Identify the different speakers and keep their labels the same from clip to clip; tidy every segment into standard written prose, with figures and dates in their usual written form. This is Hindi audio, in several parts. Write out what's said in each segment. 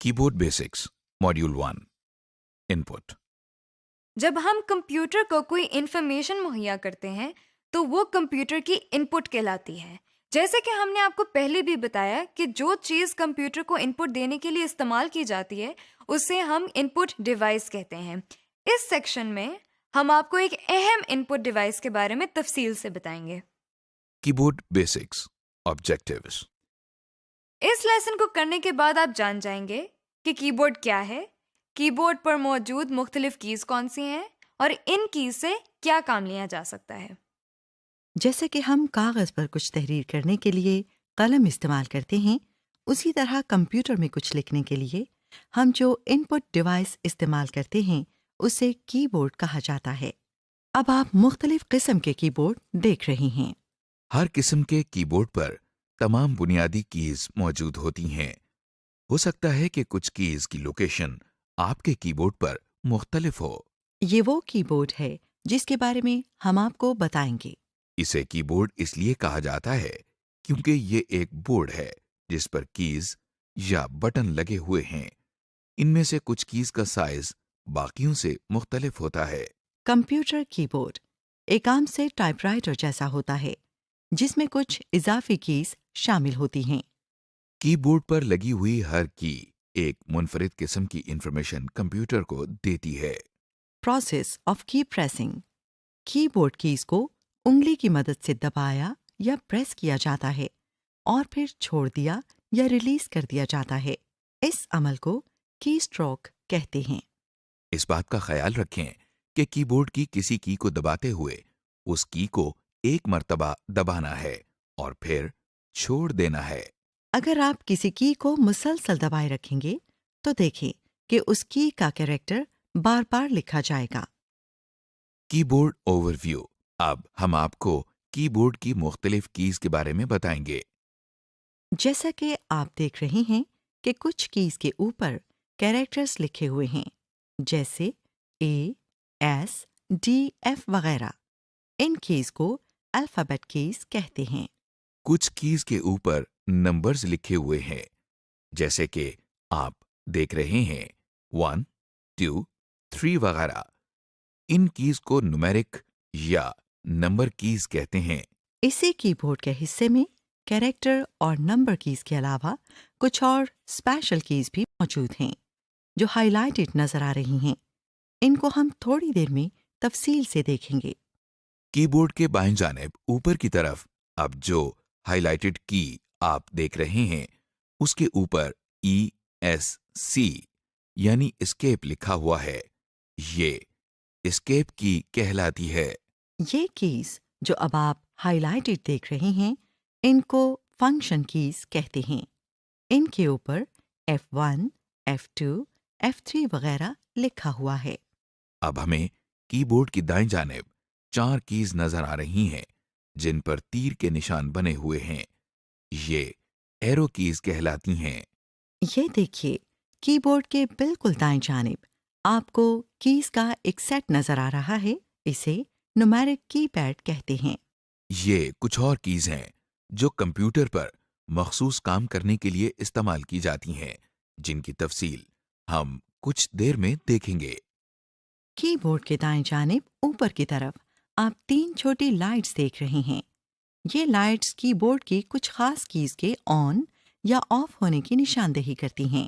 Speaker 1: Keyboard basics module 1 input.
Speaker 2: जब हम कंप्यूटर को कोई इन्फॉर्मेशन मुहैया करते हैं तो वो कंप्यूटर की इनपुट कहलाती है। जैसे कि हमने आपको पहले भी बताया कि जो चीज़ कंप्यूटर को इनपुट देने के लिए इस्तेमाल की जाती है उसे हम इनपुट डिवाइस कहते हैं। इस सेक्शन में हम आपको एक अहम इनपुट डिवाइस के बारे में तफसील से बताएंगे।
Speaker 1: Keyboard basics objectives.
Speaker 2: इस लेसन को करने के बाद आप जान जाएंगे कि कीबोर्ड क्या है, कीबोर्ड पर मौजूद मुख्तलिफ कीज़ कौन सी हैं और इन कीज़ से क्या काम लिया जा सकता है।
Speaker 3: जैसे कि हम कागज पर कुछ तहरीर करने के लिए कलम इस्तेमाल करते हैं, उसी तरह कंप्यूटर में कुछ लिखने के लिए हम जो इनपुट डिवाइस इस्तेमाल करते हैं उसे कीबोर्ड कहा जाता है। अब आप मुख्तलिफ किस्म के कीबोर्ड देख रहे हैं।
Speaker 1: हर किस्म के कीबोर्ड पर तमाम बुनियादी कीज मौजूद होती हैं। हो सकता है कि कुछ कीज की लोकेशन आपके कीबोर्ड पर मुख्तलिफ हो।
Speaker 3: ये वो कीबोर्ड है जिसके बारे में हम आपको बताएंगे।
Speaker 1: इसे कीबोर्ड इसलिए कहा जाता है क्योंकि ये एक बोर्ड है जिस पर कीज या बटन लगे हुए हैं। इनमें से कुछ कीज का साइज बाकियों से मुख्तलिफ होता है।
Speaker 3: कंप्यूटर कीबोर्ड एक आम से टाइपराइटर जैसा होता है जिसमें कुछ इजाफी कीज शामिल होती हैं।
Speaker 1: कीबोर्ड पर लगी हुई हर की एक मुनफरिद किस्म की इंफॉर्मेशन कंप्यूटर को देती है।
Speaker 3: प्रोसेस ऑफ की प्रेसिंग कीबोर्ड कीज को उंगली की मदद से दबाया या प्रेस किया जाता है और फिर छोड़ दिया या रिलीज कर दिया जाता है। इस अमल को की स्ट्रोक कहते हैं।
Speaker 1: इस बात का ख्याल रखें कि कीबोर्ड की किसी की को दबाते हुए उस की को एक मर्तबा दबाना है और फिर छोड़ देना है।
Speaker 3: अगर आप किसी की को मुसलसल दबाए रखेंगे तो देखें कि उस की का कैरेक्टर बार बार लिखा जाएगा।
Speaker 1: Keyboard overview. अब हम आपको कीबोर्ड की मुख्तलिफ कीज के बारे में बताएंगे।
Speaker 3: जैसा कि आप देख रहे हैं कि कुछ कीज के ऊपर कैरेक्टर्स लिखे हुए हैं, जैसे ए, एस, डी, एफ वगैरह। इन कीज को अल्फाबेट कीज कहते हैं।
Speaker 1: कुछ कीज के ऊपर नंबर्स लिखे हुए हैं, जैसे कि आप देख रहे हैं 1, 2, 3 वगैरह। इन कीज को न्यूमेरिक या नंबर कीज कहते हैं।
Speaker 3: इसी कीबोर्ड के हिस्से में कैरेक्टर और नंबर कीज के अलावा कुछ और स्पेशल कीज भी मौजूद हैं जो हाइलाइटेड नजर आ रही हैं। इनको हम थोड़ी देर में तफसील से देखेंगे।
Speaker 1: कीबोर्ड के बाएं जानिब ऊपर की तरफ अब जो हाइलाइटेड की आप देख रहे हैं उसके ऊपर ESC यानी एस्केप लिखा हुआ है। ये एस्केप की कहलाती है।
Speaker 3: ये कीज जो अब आप हाइलाइटेड देख रहे हैं इनको फंक्शन कीज कहते हैं। इनके ऊपर F1, F2, F3 वगैरह लिखा हुआ है।
Speaker 1: अब हमें कीबोर्ड की दाएं जानिब 4 कीज नजर आ रही हैं जिन पर तीर के निशान बने हुए हैं। ये एरो कीज कहलाती हैं।
Speaker 3: ये देखिए, कीबोर्ड के बिल्कुल दाएं जानिब आपको कीज का एक सेट नजर आ रहा है। इसे न्यूमेरिक कीपैड कहते हैं।
Speaker 1: ये कुछ और कीज हैं जो कंप्यूटर पर मखसूस काम करने के लिए इस्तेमाल की जाती हैं, जिनकी तफसील हम कुछ देर में देखेंगे।
Speaker 3: कीबोर्ड के दाएं जानिब ऊपर की तरफ आप 3 छोटी लाइट्स देख रहे हैं। ये लाइट्स कीबोर्ड की कुछ खास कीज के ऑन या ऑफ होने की निशानदेही करती हैं।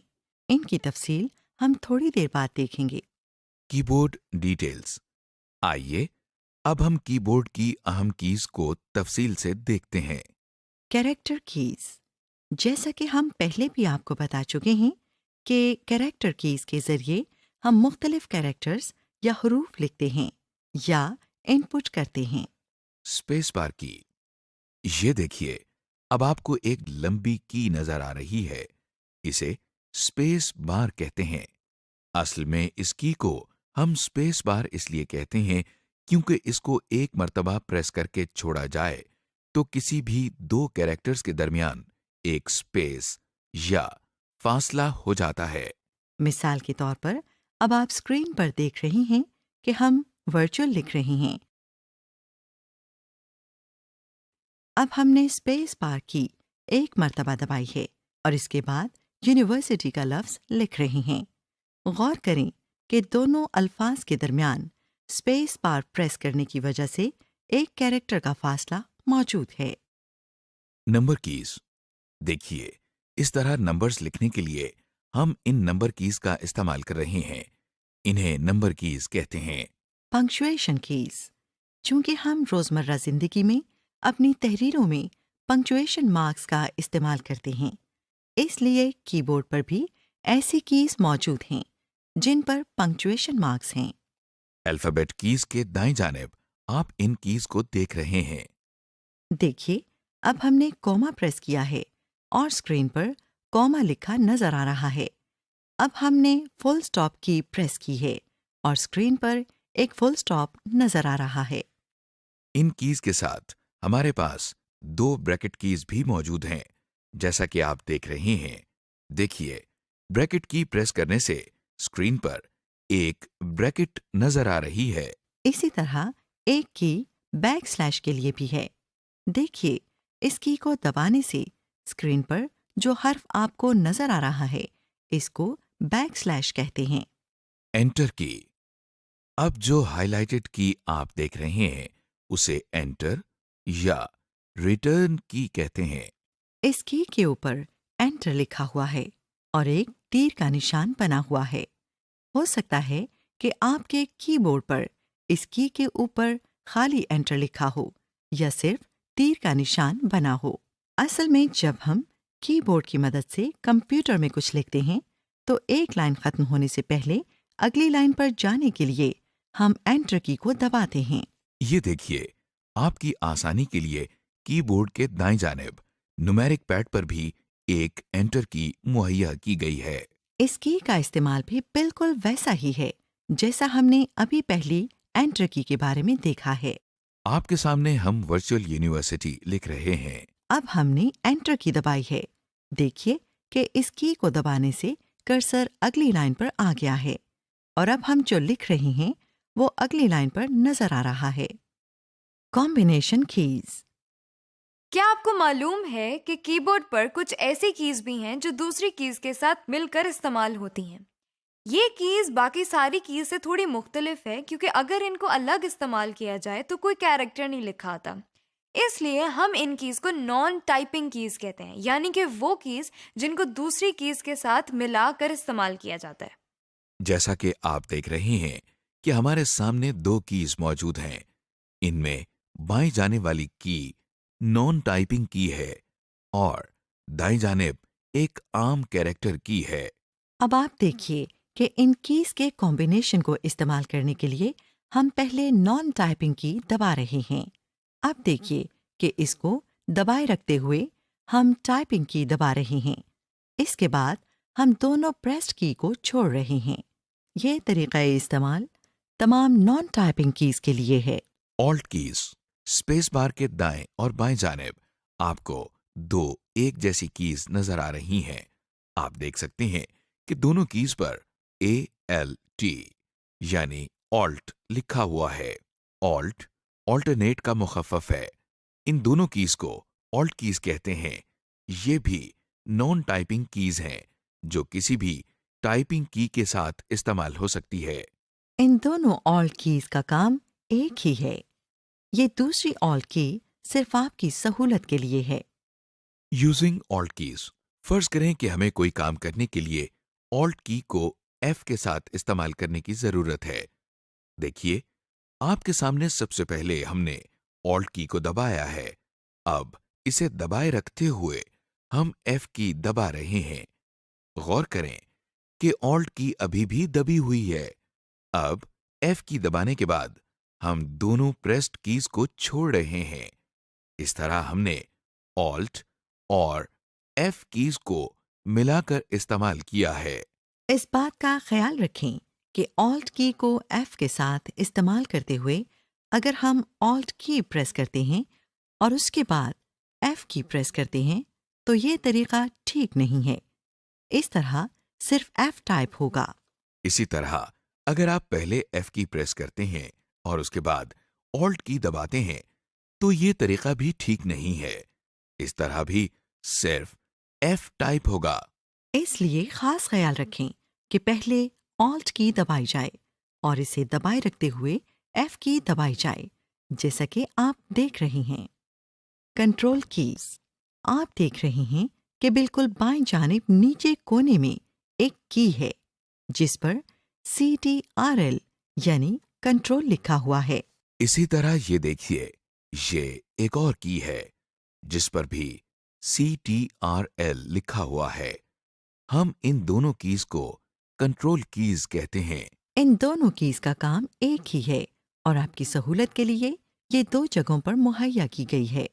Speaker 3: इनकी तफसील हम थोड़ी देर बाद देखेंगे।
Speaker 1: Keyboard details. आइए अब हम कीबोर्ड की अहम कीज को तफसील से देखते हैं।
Speaker 3: कैरेक्टर कीज, जैसा कि हम पहले भी आपको बता चुके हैं कि कैरेक्टर कीज के जरिए हम मुख्तलिफ कैरेक्टर्स या हरूफ लिखते हैं या इनपुट करते हैं।
Speaker 1: स्पेस बार की। ये देखिए, अब आपको एक लंबी की नजर आ रही है। इसे स्पेस बार कहते हैं। असल में इस की को हम स्पेस बार इसलिए कहते हैं क्योंकि इसको एक मर्तबा प्रेस करके छोड़ा जाए तो किसी भी दो कैरेक्टर्स के दरमियान एक स्पेस या फासला हो जाता है।
Speaker 3: मिसाल के तौर पर अब आप स्क्रीन पर देख रही हैं कि हम वर्चुअल लिख रहे हैं। अब हमने स्पेस बार की एक मर्तबा दबाई है और इसके बाद यूनिवर्सिटी का लफ्ज लिख रहे हैं। गौर करें कि दोनों अल्फाज के दरमियान स्पेस बार प्रेस करने की वजह से एक कैरेक्टर का फासला मौजूद है।
Speaker 1: Number keys. देखिए, इस तरह नंबर्स लिखने के लिए हम इन नंबर कीज का इस्तेमाल कर रहे हैं। इन्हें नंबर कीज कहते हैं।
Speaker 3: Punctuation keys. चूंकि हम रोजमर्रा जिंदगी में अपनी तहरीरों में पंक्चुएशन मार्क्स का इस्तेमाल करते हैं, इसलिए कीबोर्ड पर भी ऐसी कीज मौजूद हैं जिन पर पंक्चुएशन मार्क्स हैं।
Speaker 1: अल्फाबेट कीज के दाएं जानिब आप इन कीज को देख रहे हैं।
Speaker 3: देखिए, अब हमने कॉमा प्रेस किया है और स्क्रीन पर कॉमा लिखा नजर आ रहा है। अब हमने फुल स्टॉप की प्रेस की है और स्क्रीन पर एक फुल स्टॉप नजर आ रहा है।
Speaker 1: इन कीज के साथ हमारे पास 2 ब्रैकेट कीज भी मौजूद हैं, जैसा कि आप देख रहे हैं। देखिए, ब्रैकेट की प्रेस करने से स्क्रीन पर एक ब्रैकेट नजर आ रही है।
Speaker 3: इसी तरह एक की बैकस्लैश के लिए भी है। देखिए, इस की को दबाने से स्क्रीन पर जो हर्फ आपको नजर आ रहा है, इसको बैकस्लैश कहते हैं।
Speaker 1: एंटर की। अब जो हाइलाइटेड की आप देख रहे हैं, उसे एंटर या रिटर्न की कहते हैं।
Speaker 3: इस की के ऊपर एंटर लिखा हुआ है और एक तीर का निशान बना हुआ है। हो सकता है कि आपके कीबोर्ड पर इस की के ऊपर खाली एंटर लिखा हो या सिर्फ तीर का निशान बना हो। असल में जब हम कीबोर्ड की मदद से कंप्यूटर में कुछ लिखते हैं, तो एक लाइन खत्म होने से पहले अगली लाइन पर जाने के लिए हम एंटर की को दबाते हैं।
Speaker 1: ये देखिए, आपकी आसानी के लिए कीबोर्ड के दाएं जानिब न्यूमेरिक पैड पर भी एक एंटर की मुहैया की गई है।
Speaker 3: इस की का इस्तेमाल भी बिल्कुल वैसा ही है जैसा हमने अभी पहली एंटर की के बारे में देखा है।
Speaker 1: आपके सामने हम वर्चुअल यूनिवर्सिटी लिख रहे हैं।
Speaker 3: अब हमने एंटर की दबाई है। देखिए कि इस की को दबाने से कर्सर अगली लाइन पर आ गया है और अब हम जो लिख रहे हैं वो अगली लाइन पर नजर आ रहा है। Combination keys.
Speaker 2: क्या आपको मालूम है कि कीबोर्ड पर कुछ ऐसी कीज भी हैं जो दूसरी कीज के साथ मिलकर इस्तेमाल होती हैं। ये कीज बाकी सारी कीज से थोड़ी मुख्तलिफ है, क्योंकि अगर इनको अलग इस्तेमाल किया जाए तो कोई कैरेक्टर नहीं लिखा आता। इसलिए हम इन कीज को नॉन टाइपिंग कीज कहते हैं, यानी कि वो कीज जिनको दूसरी कीज के साथ मिलाकर इस्तेमाल किया जाता है।
Speaker 1: जैसा कि आप देख रहे हैं कि हमारे सामने 2 कीज मौजूद हैं। इनमें बाएं जाने वाली की नॉन टाइपिंग की है और दाएं जानिब एक आम कैरेक्टर की है।
Speaker 3: अब आप देखिए कि इन कीज के कॉम्बिनेशन को इस्तेमाल करने के लिए हम पहले नॉन टाइपिंग की दबा रहे हैं। अब देखिए कि इसको दबाए रखते हुए हम टाइपिंग की दबा रहे हैं। इसके बाद हम दोनों प्रेस्ड की को छोड़ रहे हैं। यह तरीका इस्तेमाल तमाम नॉन टाइपिंग कीज के लिए है।
Speaker 1: Alt keys. स्पेस बार के दाएं और बाएं जानिब आपको 2 एक जैसी कीज नजर आ रही हैं। आप देख सकते हैं कि दोनों कीज पर ALT यानी ऑल्ट लिखा हुआ है। ऑल्ट ऑल्टरनेट का मुखफ़्फ़फ है। इन दोनों कीज को ऑल्ट कीज कहते हैं। ये भी नॉन टाइपिंग कीज हैं जो किसी भी टाइपिंग की के साथ इस्तेमाल हो सकती है।
Speaker 3: इन दोनों ऑल्ट कीज का काम एक ही है। ये दूसरी ऑल्ट की सिर्फ आपकी सहूलत के लिए है।
Speaker 1: Using alt keys. फर्ज करें कि हमें कोई काम करने के लिए ऑल्ट की को F के साथ इस्तेमाल करने की जरूरत है। देखिए, आपके सामने सबसे पहले हमने ऑल्ट की को दबाया है। अब इसे दबाए रखते हुए हम F की दबा रहे हैं। गौर करें कि ऑल्ट की अभी भी दबी हुई है। अब F की दबाने के बाद हम दोनों प्रेस्ड कीज को छोड़ रहे हैं। इस तरह हमने ऑल्ट और F कीज को मिलाकर इस्तेमाल किया है।
Speaker 3: इस बात का ख्याल रखें कि ऑल्ट की को F के साथ इस्तेमाल करते हुए अगर हम ऑल्ट की प्रेस करते हैं और उसके बाद F की प्रेस करते हैं तो ये तरीका ठीक नहीं है। इस तरह सिर्फ F टाइप होगा।
Speaker 1: इसी तरह अगर आप पहले F की प्रेस करते हैं और उसके बाद ऑल्ट की दबाते हैं तो ये तरीका भी ठीक नहीं है। इस तरह भी सिर्फ F टाइप होगा।
Speaker 3: इसलिए खास ख्याल रखें कि पहले ऑल्ट की दबाई जाए और इसे दबाए रखते हुए एफ की दबाई जाए, जैसा कि आप देख रहे हैं। Control keys. आप देख रहे हैं कि बिल्कुल बाएं जानिब नीचे कोने में एक की है जिस पर CTRL यानी कंट्रोल लिखा हुआ है।
Speaker 1: इसी तरह ये देखिए, ये एक और की है जिस पर भी CTRL लिखा हुआ है। हम इन दोनों कीज को कंट्रोल कीज कहते हैं।
Speaker 3: इन दोनों कीज का काम एक ही है और आपकी सहूलत के लिए ये 2 जगहों पर मुहैया की गई है।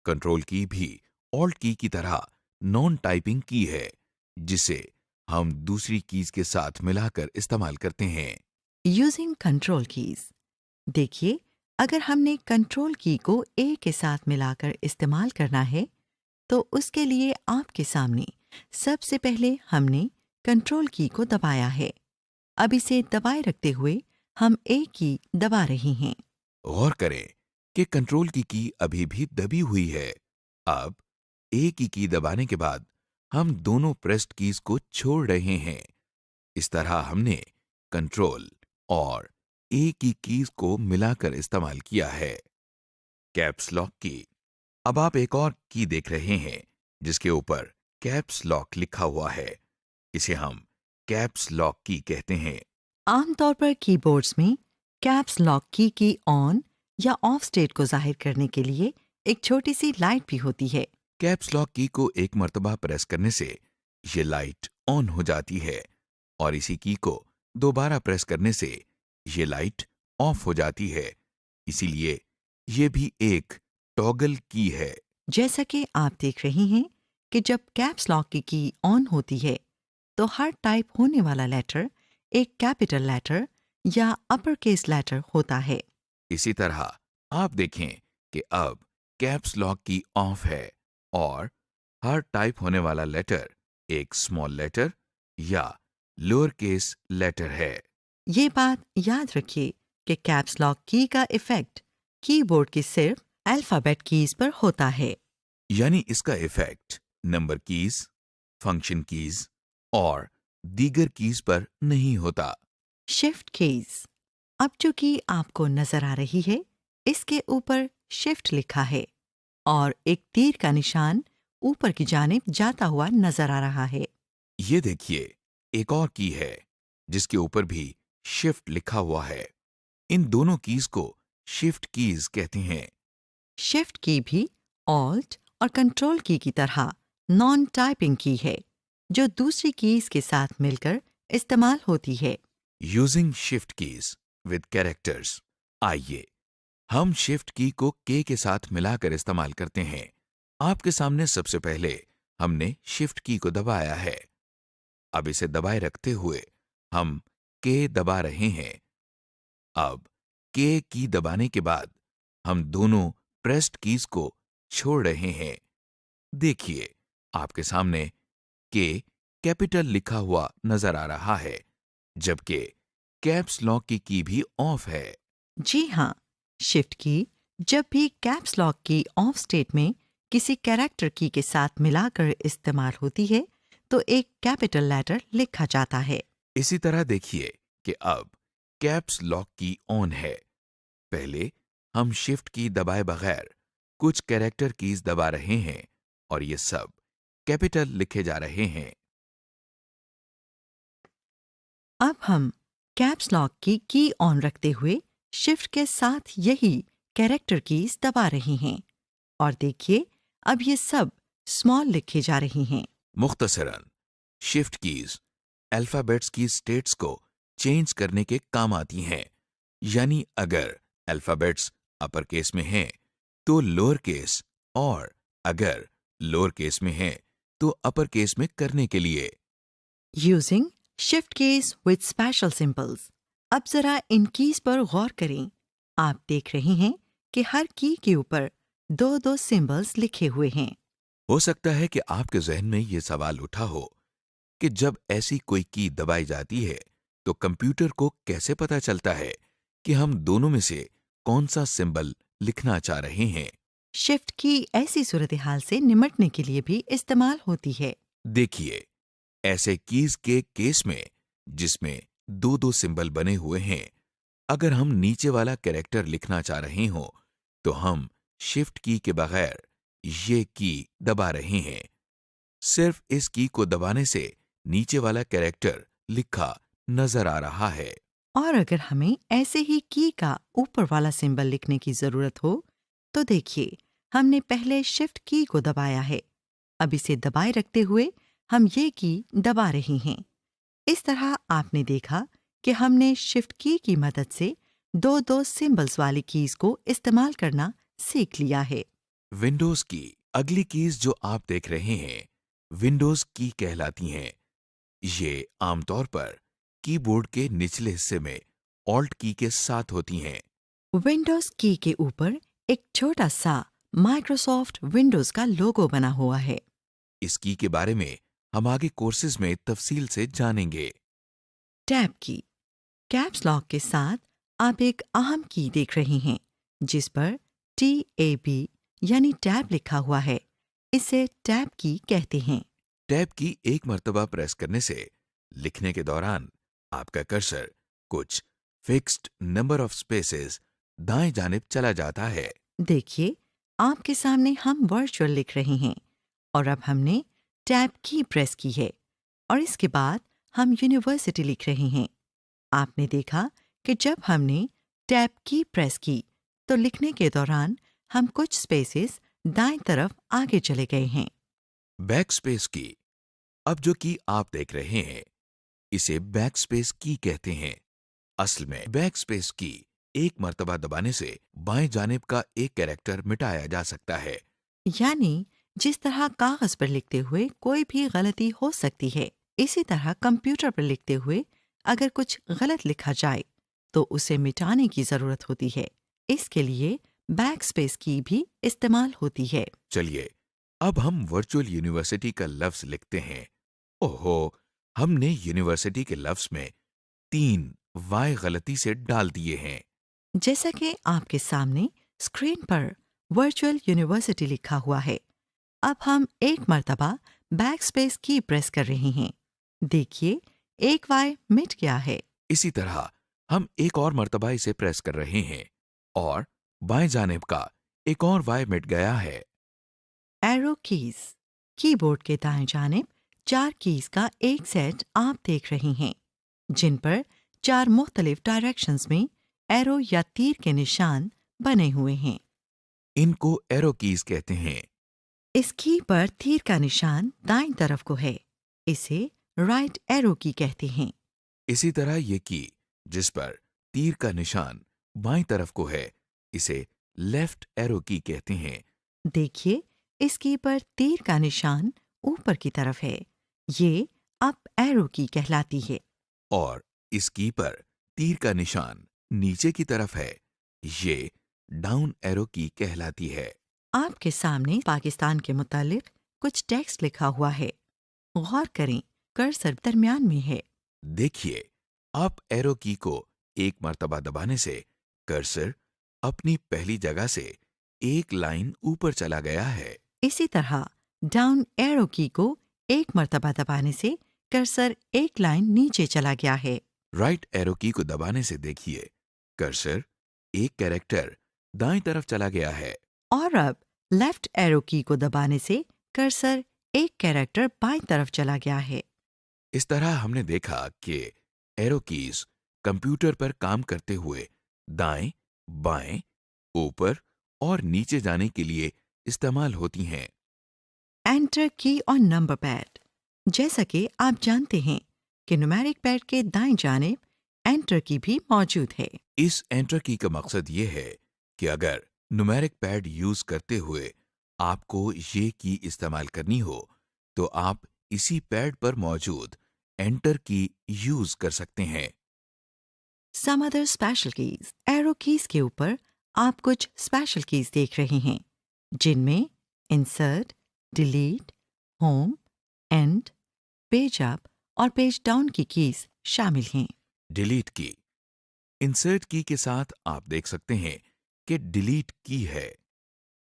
Speaker 1: कंट्रोल की भी ऑल्ट की तरह नॉन टाइपिंग की है, जिसे हम दूसरी कीज के साथ मिलाकर इस्तेमाल करते हैं।
Speaker 3: Using control keys. देखिए, अगर हमने कंट्रोल की को ए के साथ मिलाकर इस्तेमाल करना है तो उसके लिए आपके सामने सबसे पहले हमने कंट्रोल की को दबाया है। अब इसे दबाए रखते हुए हम ए की दबा रहे हैं।
Speaker 1: गौर करें कि कंट्रोल की अभी भी दबी हुई है। अब ए की दबाने के बाद हम दोनों प्रेस्ड कीज को छोड़ रहे हैं। इस तरह हमने कंट्रोल और ए की कीज को मिलाकर इस्तेमाल किया है। कैप्स लॉक की। अब आप एक और की देख रहे हैं जिसके ऊपर कैप्स लॉक लिखा हुआ है। इसे हम कैप्स लॉक की कहते हैं।
Speaker 3: आमतौर पर कीबोर्ड्स में कैप्स लॉक की ऑन या ऑफ स्टेट को जाहिर करने के लिए एक छोटी सी लाइट भी होती है।
Speaker 1: कैप्स लॉक की को एक मर्तबा प्रेस करने से ये लाइट ऑन हो जाती है और इसी की को दोबारा प्रेस करने से ये लाइट ऑफ हो जाती है। इसीलिए ये भी एक टॉगल की है।
Speaker 3: जैसा कि आप देख रहे हैं कि जब कैप्स लॉक की ऑन होती है तो हर टाइप होने वाला लेटर एक कैपिटल लेटर या अपर केस लेटर होता है।
Speaker 1: इसी तरह आप देखें कि अब कैप्स लॉक की ऑफ है और हर टाइप होने वाला लेटर एक स्मॉल लेटर या लोअर केस लेटर है।
Speaker 3: ये बात याद रखिए कि कैप्स लॉक की का इफेक्ट कीबोर्ड की सिर्फ अल्फाबेट कीज पर होता है।
Speaker 1: यानी इसका effect number keys, function keys और दीगर कीज पर नहीं होता।
Speaker 3: Shift keys. अब जो की आपको नजर आ रही है, इसके ऊपर शिफ्ट लिखा है और एक तीर का निशान ऊपर की जानिब जाता हुआ नजर आ रहा है।
Speaker 1: ये देखिए, एक और की है जिसके ऊपर भी शिफ्ट लिखा हुआ है। इन दोनों कीज को शिफ्ट कीज कहते हैं।
Speaker 3: शिफ्ट की भी ऑल्ट और कंट्रोल की तरह नॉन टाइपिंग की है जो दूसरी कीज के साथ मिलकर इस्तेमाल होती है।
Speaker 1: Using shift keys with characters. आइए हम शिफ्ट की को के साथ मिलाकर इस्तेमाल करते हैं। आपके सामने सबसे पहले हमने शिफ्ट की को दबाया है। अब इसे दबाए रखते हुए हम के दबा रहे हैं। अब के की दबाने के बाद हम दोनों प्रेस्ड कीज को छोड़ रहे हैं। देखिए, आपके सामने के कैपिटल लिखा हुआ नजर आ रहा है, जबकि कैप्स लॉक की भी ऑफ है।
Speaker 3: जी हाँ, शिफ्ट की जब भी कैप्स लॉक की ऑफ स्टेट में किसी कैरेक्टर की के साथ मिलाकर इस्तेमाल होती है तो एक कैपिटल लेटर लिखा जाता है।
Speaker 1: इसी तरह देखिए कि अब कैप्स लॉक की ऑन है। पहले हम शिफ्ट की दबाए बगैर कुछ कैरेक्टर कीज दबा रहे हैं और ये सब कैपिटल लिखे जा रहे हैं।
Speaker 3: अब हम कैप्स लॉक की ऑन रखते हुए शिफ्ट के साथ यही कैरेक्टर कीज दबा रहे हैं और देखिए, अब ये सब स्मॉल लिखे जा रही हैं।
Speaker 1: मुख्तसरन, शिफ्ट कीज अल्फाबेट्स की स्टेट्स को चेंज करने के काम आती हैं। यानी अगर अल्फाबेट्स अपर केस में हैं तो लोअर केस, और अगर लोअर केस में हैं तो अपर केस में करने के लिए।
Speaker 3: Using shift keys with special symbols. अब जरा इन कीज पर गौर करें। आप देख रहे हैं कि हर की के ऊपर 2-2 सिंबल्स लिखे हुए हैं।
Speaker 1: हो सकता है कि आपके जहन में यह सवाल उठा हो कि जब ऐसी कोई की दबाई जाती है तो कंप्यूटर को कैसे पता चलता है कि हम दोनों में से कौन सा सिंबल लिखना चाह रहे हैं।
Speaker 3: शिफ्ट की ऐसी सूरत हाल से निमटने के लिए भी इस्तेमाल होती है।
Speaker 1: देखिए, ऐसे कीज के केस में जिसमें दो दो सिंबल बने हुए हैं, अगर हम नीचे वाला कैरेक्टर लिखना चाह रहे हो तो हम शिफ्ट की के बगैर ये की दबा रहे हैं। सिर्फ इस की को दबाने से नीचे वाला कैरेक्टर लिखा नजर आ रहा है।
Speaker 3: और अगर हमें ऐसे ही की का ऊपर वाला सिंबल लिखने की जरूरत हो तो देखिए, हमने पहले शिफ्ट की को दबाया है। अब इसे दबाए रखते हुए हम ये की दबा रहे हैं। इस तरह आपने देखा कि हमने शिफ्ट की मदद से दो दो सिंबल्स वाली कीज को इस्तेमाल करना सीख लिया है।
Speaker 1: विंडोज की अगली कीज जो आप देख रहे हैं विंडोज की कहलाती हैं। ये आमतौर पर कीबोर्ड के निचले हिस्से में ऑल्ट की के साथ होती हैं।
Speaker 3: विंडोज की के ऊपर एक छोटा सा माइक्रोसॉफ्ट विंडोज का लोगो बना हुआ है।
Speaker 1: इस की के बारे में हम आगे कोर्सेज में तफसील से जानेंगे।
Speaker 3: टैब की कैप्स लॉक के साथ आप एक अहम की देख रहे हैं जिस पर TAB यानी टैब लिखा हुआ है। इसे टैब की कहते हैं।
Speaker 1: टैब की एक मर्तबा प्रेस करने से लिखने के दौरान आपका कर्सर कुछ फिक्स्ड नंबर ऑफ स्पेसेस दाएं जानिब चला जाता है।
Speaker 3: देखिए, आपके सामने हम वर्चुअल लिख रहे हैं और अब हमने टैब की प्रेस की है और इसके बाद हम यूनिवर्सिटी लिख रहे हैं। आपने देखा कि जब हमने टैब की प्रेस की तो लिखने के दौरान हम कुछ स्पेसेस दाएं तरफ आगे चले गए हैं।
Speaker 1: बैक स्पेस की अब जो की आप देख रहे हैं इसे बैक स्पेस की कहते हैं। असल में बैक स्पेस की एक मर्तबा दबाने से बाएं जानिब का एक कैरेक्टर मिटाया जा सकता है।
Speaker 3: यानी जिस तरह कागज पर लिखते हुए कोई भी गलती हो सकती है, इसी तरह कंप्यूटर पर लिखते हुए अगर कुछ गलत लिखा जाए तो उसे मिटाने की जरूरत होती है। इसके लिए बैक स्पेस की भी इस्तेमाल होती है।
Speaker 1: चलिए अब हम वर्चुअल यूनिवर्सिटी का लफ्ज लिखते हैं। ओहो, हमने यूनिवर्सिटी के लफ्ज में 3 वाई गलती से डाल दिए हैं।
Speaker 3: जैसा कि आपके सामने स्क्रीन पर वर्चुअल यूनिवर्सिटी लिखा हुआ है। अब हम एक मर्तबा बैक स्पेस की प्रेस कर रहे हैं। देखिए, एक वाई मिट गया है।
Speaker 1: इसी तरह हम एक और मर्तबा इसे प्रेस कर रहे हैं और बाएं जानिब का एक और वाई मिट गया है।
Speaker 3: एरो कीज कीबोर्ड के दाएं जानिब 4 कीज का एक सेट आप देख रहे हैं जिन पर 4 मुख्तलिफ डायरेक्शंस में एरो या तीर के निशान बने हुए हैं।
Speaker 1: इनको एरो कीज कहते हैं।
Speaker 3: इस की पर तीर का निशान दाईं तरफ को है। इसे राइट एरो की कहते हैं।
Speaker 1: इसी तरह ये की जिस पर तीर का निशान बाईं तरफ को है इसे लेफ्ट एरो की कहते हैं।
Speaker 3: देखिए, इस की पर तीर का निशान ऊपर की तरफ है। ये अप एरो की कहलाती है।
Speaker 1: और इस की पर तीर का निशान नीचे की तरफ है। ये डाउन एरो की कहलाती है।
Speaker 3: आपके सामने पाकिस्तान के मुतालिक कुछ टेक्स्ट लिखा हुआ है। गौर करें, कर्सर दरमियान में है।
Speaker 1: देखिए, अप एरो की को एक मर्तबा दबाने से कर्सर अपनी पहली जगह से एक लाइन ऊपर चला गया है।
Speaker 3: इसी तरह डाउन एरो की को एक मर्तबा दबाने से कर्सर एक लाइन नीचे चला गया है।
Speaker 1: राइट एरो की को दबाने से देखिए कर्सर एक कैरेक्टर दाईं तरफ चला गया है।
Speaker 3: और अब लेफ्ट एरो की को दबाने से कर्सर एक कैरेक्टर बाईं तरफ चला गया है।
Speaker 1: इस तरह हमने देखा कि एरो कीज कंप्यूटर पर काम करते हुए दाएं, बाएं, ऊपर और नीचे जाने के लिए इस्तेमाल होती हैं।
Speaker 3: एंटर की और नंबर पैड जैसा कि आप जानते हैं कि न्यूमेरिक पैड के दाएं जानिब एंटर की भी मौजूद है।
Speaker 1: इस एंटर की का मकसद ये है कि अगर न्यूमेरिक पैड यूज करते हुए आपको ये की इस्तेमाल करनी हो तो आप इसी पैड पर मौजूद एंटर की यूज कर सकते हैं।
Speaker 3: Some other special keys arrow keys के ऊपर आप कुछ स्पेशल कीज देख रहे हैं जिनमें insert, delete, home, and, page up और पेज डाउन की कीज शामिल हैं।
Speaker 1: डिलीट की इंसर्ट की के साथ आप देख सकते हैं कि डिलीट की है।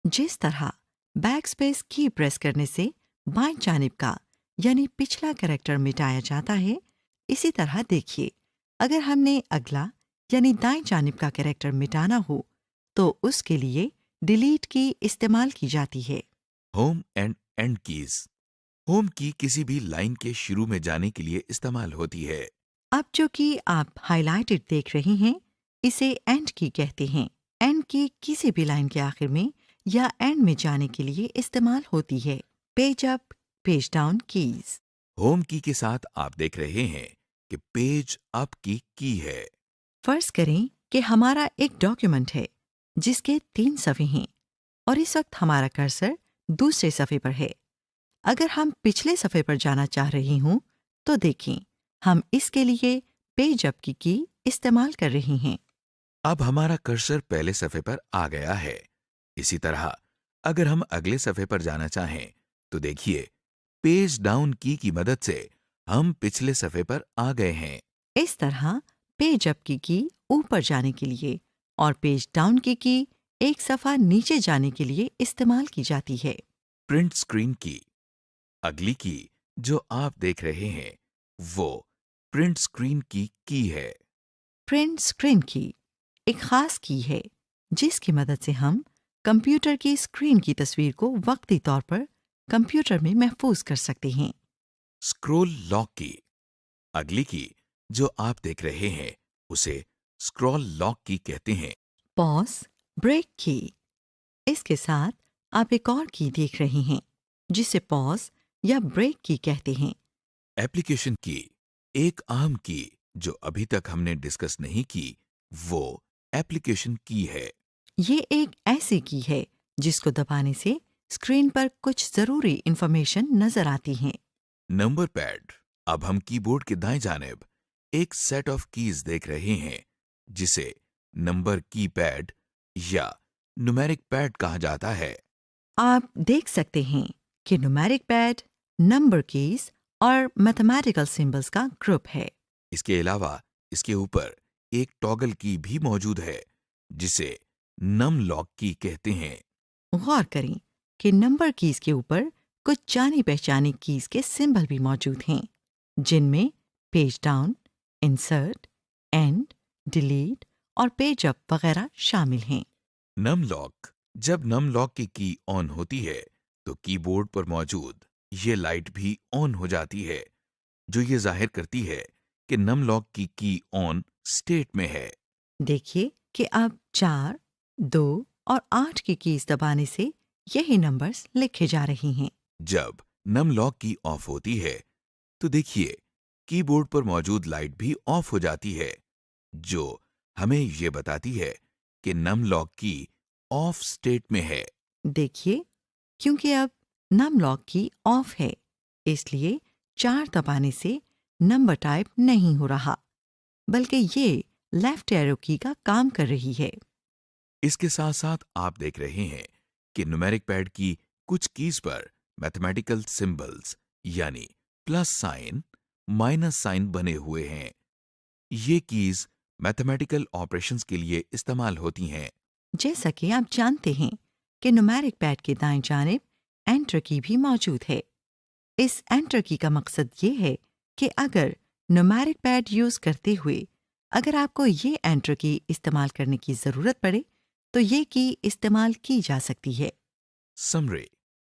Speaker 3: जिस तरह बैक स्पेस की प्रेस करने से बाएं जानिब का यानी पिछला कैरेक्टर मिटाया जाता है, इसी तरह देखिए, अगर हमने अगला यानी दाएं जानिब का कैरेक्टर मिटाना हो तो उसके लिए डिलीट की इस्तेमाल की जाती है।
Speaker 1: Home and and keys. Home की किसी भी लाइन के शुरू में जाने के लिए इस्तेमाल होती है।
Speaker 3: अब जो कि आप हाइलाइटेड देख रही हैं, इसे एंड की कहते हैं। एंड की किसी भी लाइन के आखिर में या एंड में जाने के लिए इस्तेमाल होती है। Page up, page down keys.
Speaker 1: Home की के साथ आप देख रहे हैं कि पेज अप की है।
Speaker 3: फर्ज करें कि हमारा एक डॉक्यूमेंट है जिसके 3 सफ़े हैं और इस वक्त हमारा कर्सर दूसरे सफ़े पर है। अगर हम पिछले सफ़े पर जाना चाह रही हूं तो देखें, हम इसके लिए पेज अप की इस्तेमाल कर रही हैं।
Speaker 1: अब हमारा कर्सर पहले सफ़े पर आ गया है। इसी तरह अगर हम अगले सफ़े पर जाना चाहें तो देखिए, पेज डाउन की मदद से हम पिछले सफ़े पर आ गए हैं।
Speaker 3: इस तरह पेज अप की ऊपर जाने के लिए और पेज डाउन की एक सफ़ा नीचे जाने के लिए इस्तेमाल की जाती है।
Speaker 1: प्रिंट स्क्रीन की। अगली की जो आप देख रहे हैं वो प्रिंट स्क्रीन की है।
Speaker 3: प्रिंट स्क्रीन की एक खास की है जिसकी मदद से हम कंप्यूटर की स्क्रीन की तस्वीर को वक्ती तौर पर कंप्यूटर में महफूज कर सकते हैं।
Speaker 1: स्क्रोल लॉक की। अगली की जो आप देख रहे हैं उसे स्क्रॉल लॉक की कहते हैं।
Speaker 3: पॉज, ब्रेक की। इसके साथ आप एक और की देख रहे हैं जिसे पॉज या ब्रेक की कहते हैं।
Speaker 1: एप्लीकेशन की। एक आम की जो अभी तक हमने डिस्कस नहीं की वो एप्लीकेशन की है।
Speaker 3: ये एक ऐसी की है जिसको दबाने से स्क्रीन पर कुछ जरूरी इंफॉर्मेशन नजर आती है।
Speaker 1: Number pad. अब हम कीबोर्ड के दाएं जानिब एक सेट ऑफ कीज देख रहे हैं जिसे नंबर की पैड या न्यूमेरिक पैड कहा जाता है।
Speaker 3: आप देख सकते हैं कि न्यूमेरिक पैड, नंबर कीज और मैथमेटिकल सिंबल्स का ग्रुप है।
Speaker 1: इसके अलावा इसके ऊपर एक टॉगल की भी मौजूद है जिसे नम लॉक की कहते हैं।
Speaker 3: गौर करें कि नंबर कीज के ऊपर कुछ जानी पहचानी कीज के सिंबल भी मौजूद हैं, जिनमें page down, insert, end, delete और पेज अप वगैरह शामिल हैं।
Speaker 1: Num lock. जब नम लॉक की ऑन होती है तो कीबोर्ड पर मौजूद ये लाइट भी ऑन हो जाती है जो ये जाहिर करती है कि नम लॉक की ऑन स्टेट में है।
Speaker 3: देखिए कि अब 4, 2 और 8 की कीज दबाने से यही नंबर्स लिखे जा रहे हैं।
Speaker 1: जब नम लॉक की ऑफ होती है तो देखिए, कीबोर्ड पर मौजूद लाइट भी ऑफ हो जाती है जो हमें ये बताती है कि नम लॉक की ऑफ स्टेट में है।
Speaker 3: देखिए, क्योंकि अब नम लॉक की ऑफ है, इसलिए 4 दबाने से नंबर टाइप नहीं हो रहा, बल्कि ये लेफ्ट एरो की का काम कर रही है।
Speaker 1: इसके साथ साथ आप देख रहे हैं कि न्यूमेरिक पैड की कुछ कीज पर मैथमेटिकल सिंबल्स यानी प्लस साइन, माइनस साइन बने हुए हैं। ये कीज मैथमेटिकल ऑपरेशंस के लिए इस्तेमाल होती हैं।
Speaker 3: जैसा कि आप जानते हैं कि न्यूमेरिक पैड के दाएं जानिब एंटर की भी मौजूद है। इस एंटर की का मकसद ये है कि अगर न्यूमेरिक पैड यूज करते हुए अगर आपको ये एंटर की इस्तेमाल करने की जरूरत पड़े तो ये की इस्तेमाल की जा सकती है।
Speaker 1: समरी।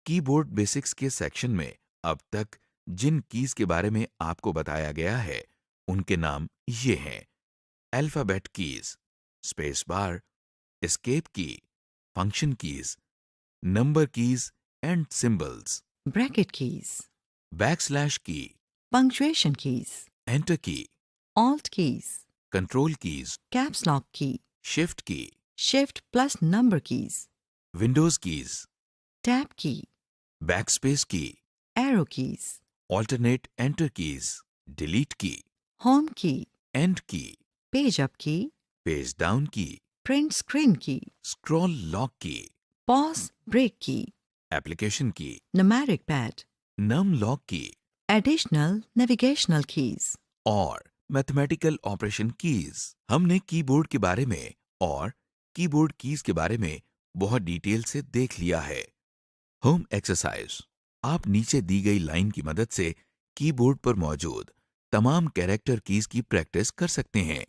Speaker 1: कीबोर्ड बेसिक्स के सेक्शन में अब तक जिन कीज के बारे में आपको बताया गया है उनके नाम ये हैं: alphabet keys, space bar, escape key, function keys, number keys and symbols,
Speaker 3: bracket keys,
Speaker 1: backslash key,
Speaker 3: punctuation keys,
Speaker 1: enter key,
Speaker 3: alt keys,
Speaker 1: control keys,
Speaker 3: caps lock key,
Speaker 1: shift key,
Speaker 3: shift plus number keys,
Speaker 1: Windows keys,
Speaker 3: tab key,
Speaker 1: backspace key,
Speaker 3: arrow keys,
Speaker 1: alternate enter keys, delete key,
Speaker 3: home key,
Speaker 1: end key,
Speaker 3: page up key,
Speaker 1: page down key,
Speaker 3: print screen key,
Speaker 1: scroll lock key,
Speaker 3: pause break key,
Speaker 1: application की,
Speaker 3: न्यूमेरिक पैड,
Speaker 1: नम लॉक की
Speaker 3: एडिशनल नेविगेशनल कीज।
Speaker 1: और मैथमेटिकल ऑपरेशन कीज। हमने कीबोर्ड के बारे में और कीबोर्ड कीज के बारे में बहुत डिटेल से देख लिया है। Home exercise. आप नीचे दी गई लाइन की मदद से कीबोर्ड पर मौजूद तमाम कैरेक्टर कीज की प्रैक्टिस कर सकते हैं।